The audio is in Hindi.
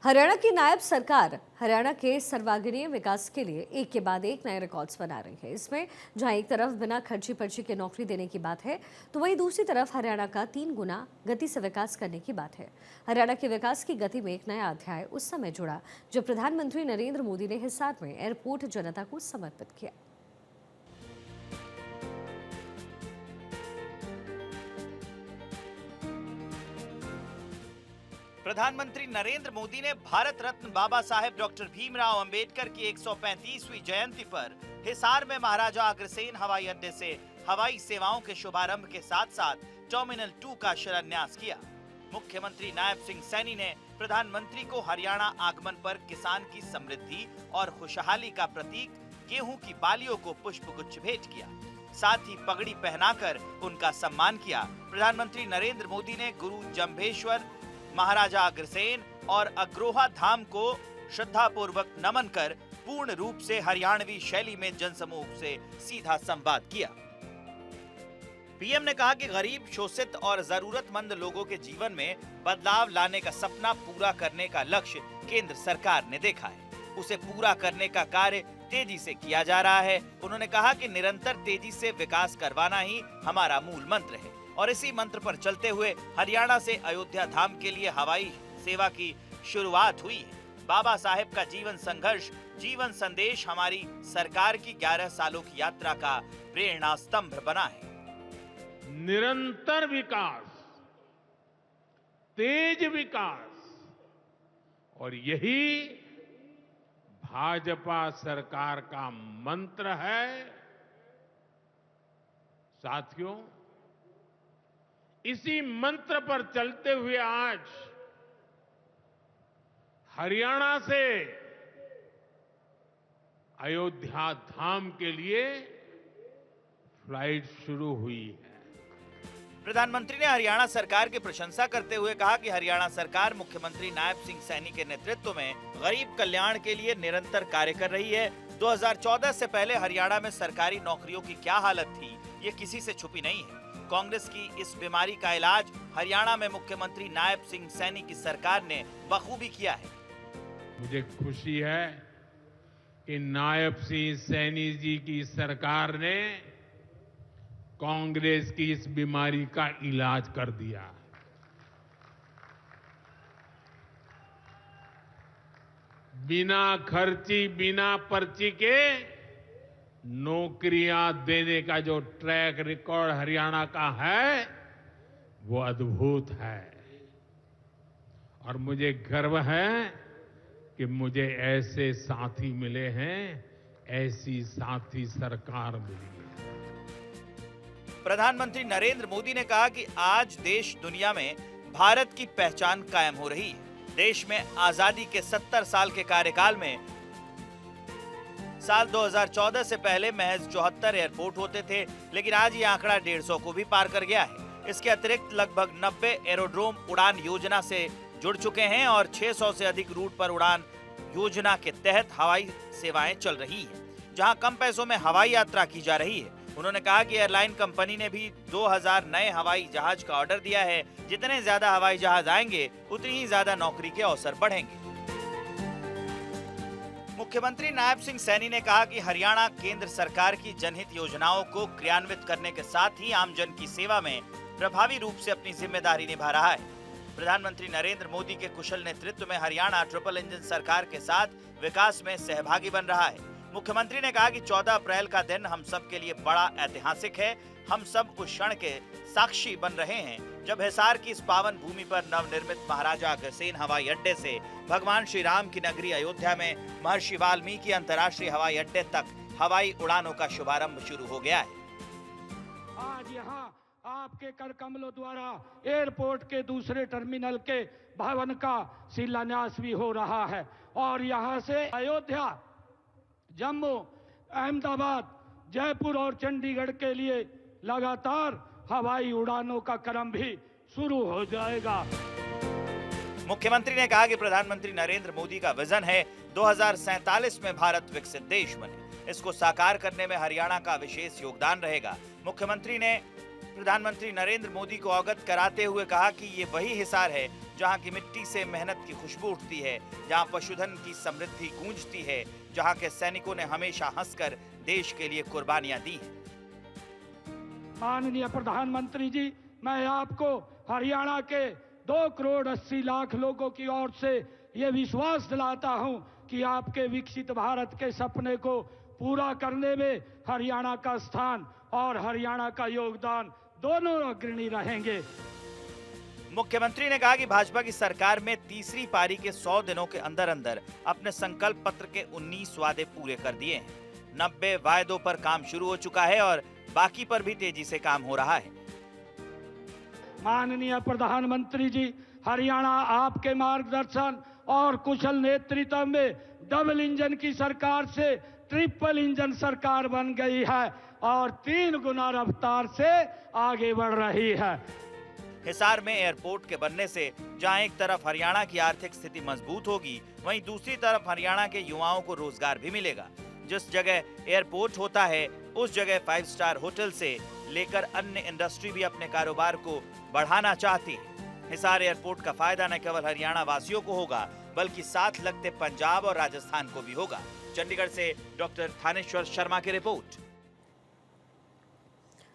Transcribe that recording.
हरियाणा की नायब सरकार हरियाणा के सर्वांगीण विकास के लिए एक के बाद एक नए रिकॉर्ड्स बना रही है। इसमें जहां एक तरफ बिना खर्ची पर्ची के नौकरी देने की बात है, तो वहीं दूसरी तरफ हरियाणा का 3 गुना गति से विकास करने की बात है। हरियाणा के विकास की गति में एक नया अध्याय उस समय जुड़ा जब प्रधानमंत्री नरेंद्र मोदी ने हिसार में एयरपोर्ट जनता को समर्पित किया। प्रधानमंत्री नरेंद्र मोदी ने भारत रत्न बाबा साहेब डॉक्टर भीमराव अंबेडकर की 135वीं जयंती पर हिसार में महाराजा अग्रसेन हवाई अड्डे से हवाई सेवाओं के शुभारंभ के साथ साथ टर्मिनल 2 का शिलान्यास किया। मुख्यमंत्री नायब सिंह सैनी ने प्रधानमंत्री को हरियाणा आगमन पर किसान की समृद्धि और खुशहाली का प्रतीक गेहूं की बालियों को पुष्पगुच्छ भेंट किया। साथ ही पगड़ी पहनाकर उनका सम्मान किया। प्रधानमंत्री नरेंद्र मोदी ने गुरु जंभेश्वर, महाराजा अग्रसेन और अग्रोहा धाम को श्रद्धापूर्वक नमन कर पूर्ण रूप से हरियाणवी शैली में जनसमूह से सीधा संवाद किया। पीएम ने कहा कि गरीब, शोषित और जरूरतमंद लोगों के जीवन में बदलाव लाने का सपना पूरा करने का लक्ष्य केंद्र सरकार ने देखा है। उसे पूरा करने का कार्य तेजी से किया जा रहा है। उन्होंने कहा कि निरंतर तेजी से विकास करवाना ही हमारा मूल मंत्र है और इसी मंत्र पर चलते हुए हरियाणा से अयोध्या धाम के लिए हवाई सेवा की शुरुआत हुई है। बाबा साहेब का जीवन संघर्ष, जीवन संदेश हमारी सरकार की 11 सालों की यात्रा का प्रेरणा स्तंभ बना है। निरंतर विकास, तेज विकास, और यही भाजपा सरकार का मंत्र है। साथियों, इसी मंत्र पर चलते हुए आज हरियाणा से अयोध्या धाम के लिए फ्लाइट शुरू हुई है। प्रधानमंत्री ने हरियाणा सरकार की प्रशंसा करते हुए कहा कि हरियाणा सरकार मुख्यमंत्री नायब सिंह सैनी के नेतृत्व में गरीब कल्याण के लिए निरंतर कार्य कर रही है। 2014 से पहले हरियाणा में सरकारी नौकरियों की क्या हालत थी, ये किसी से छुपी नहीं है। कांग्रेस की इस बीमारी का इलाज हरियाणा में मुख्यमंत्री नायब सिंह सैनी की सरकार ने बखूबी किया है। मुझे खुशी है कि नायब सिंह सैनी जी की सरकार ने कांग्रेस की इस बीमारी का इलाज कर दिया। बिना खर्ची, बिना पर्ची के नौकरियां देने का जो ट्रैक रिकॉर्ड हरियाणा का है वो अद्भुत है और मुझे गर्व है कि मुझे ऐसे साथी मिले हैं, ऐसी साथी सरकार मिली है। प्रधानमंत्री नरेंद्र मोदी ने कहा कि आज देश दुनिया में भारत की पहचान कायम हो रही है। देश में आजादी के 70 साल के कार्यकाल में साल 2014 से पहले महज 74 एयरपोर्ट होते थे, लेकिन आज ये आंकड़ा 150 को भी पार कर गया है। इसके अतिरिक्त लगभग 90 एरोड्रोम उड़ान योजना से जुड़ चुके हैं और 600 से अधिक रूट पर उड़ान योजना के तहत हवाई सेवाएं चल रही है, जहां कम पैसों में हवाई यात्रा की जा रही है। उन्होंने कहा कि एयरलाइन कंपनी ने भी 2000 नए हवाई जहाज का ऑर्डर दिया है। जितने ज्यादा हवाई जहाज आएंगे, उतनी ही ज्यादा नौकरी के अवसर बढ़ेंगे। मुख्यमंत्री नायब सिंह सैनी ने कहा कि हरियाणा केंद्र सरकार की जनहित योजनाओं को क्रियान्वित करने के साथ ही आमजन की सेवा में प्रभावी रूप से अपनी जिम्मेदारी निभा रहा है। प्रधानमंत्री नरेंद्र मोदी के कुशल नेतृत्व में हरियाणा ट्रिपल इंजन सरकार के साथ विकास में सहभागी बन रहा है। मुख्यमंत्री ने कहा कि 14 अप्रैल का दिन हम सब के लिए बड़ा ऐतिहासिक है। हम सब उस क्षण के साक्षी बन रहे हैं जब हिसार की इस पावन भूमि पर नवनिर्मित महाराजा अग्रसेन हवाई अड्डे से भगवान श्री राम की नगरी अयोध्या में महर्षि वाल्मीकि अंतर्राष्ट्रीय हवाई अड्डे तक हवाई उड़ानों का शुभारंभ शुरू हो गया है। आज यहाँ आपके कर कमलों द्वारा एयरपोर्ट के दूसरे टर्मिनल के भवन का शिलान्यास भी हो रहा है और यहाँ से अयोध्या, जम्मू, अहमदाबाद, जयपुर और चंडीगढ़ के लिए लगातार हवाई उड़ानों का क्रम भी शुरू हो जाएगा। मुख्यमंत्री ने कहा कि प्रधानमंत्री नरेंद्र मोदी का विजन है 2047 में भारत विकसित देश बने। इसको साकार करने में हरियाणा का विशेष योगदान रहेगा। मुख्यमंत्री ने प्रधानमंत्री नरेंद्र मोदी को अवगत कराते हुए कहा कि ये वही हिसार है जहां की मिट्टी से मेहनत की खुशबू उठती है, जहां पशुधन की समृद्धि गूंजती है, जहां के सैनिकों ने हमेशा हंसकर देश के लिए कुर्बानियां दी हैं। माननीय प्रधानमंत्री जी, मैं आपको हरियाणा के 2 करोड़ 80 लाख लोगों की ओर से ये विश्वास दिलाता हूं कि आपके विकसित भारत के सपने को पूरा करने में हरियाणा का स्थान और हरियाणा का योगदान दोनों अग्रणी रहेंगे। मुख्यमंत्री ने कहा कि भाजपा की सरकार में तीसरी पारी के 100 दिनों के अंदर अंदर अपने संकल्प पत्र के 19 वादे पूरे कर दिए हैं। 90 वायदों पर काम शुरू हो चुका है और बाकी पर भी तेजी से काम हो रहा है। माननीय प्रधानमंत्री जी, हरियाणा आपके मार्गदर्शन और कुशल नेतृत्व में डबल इंजन की सरकार से ट्रिपल इंजन सरकार बन गई है और 3 गुना रफ्तार से आगे बढ़ रही है। हिसार में एयरपोर्ट के बनने से जहां एक तरफ हरियाणा की आर्थिक स्थिति मजबूत होगी, वहीं दूसरी तरफ हरियाणा के युवाओं को रोजगार भी मिलेगा। जिस जगह एयरपोर्ट होता है उस जगह 5 स्टार होटल से लेकर अन्य इंडस्ट्री भी अपने कारोबार को बढ़ाना चाहती है। हिसार एयरपोर्ट का फायदा न केवल हरियाणा वासियों को होगा बल्कि साथ लगते पंजाब और राजस्थान को भी होगा। चंडीगढ़ से डॉक्टर थानेश्वर शर्मा की रिपोर्ट।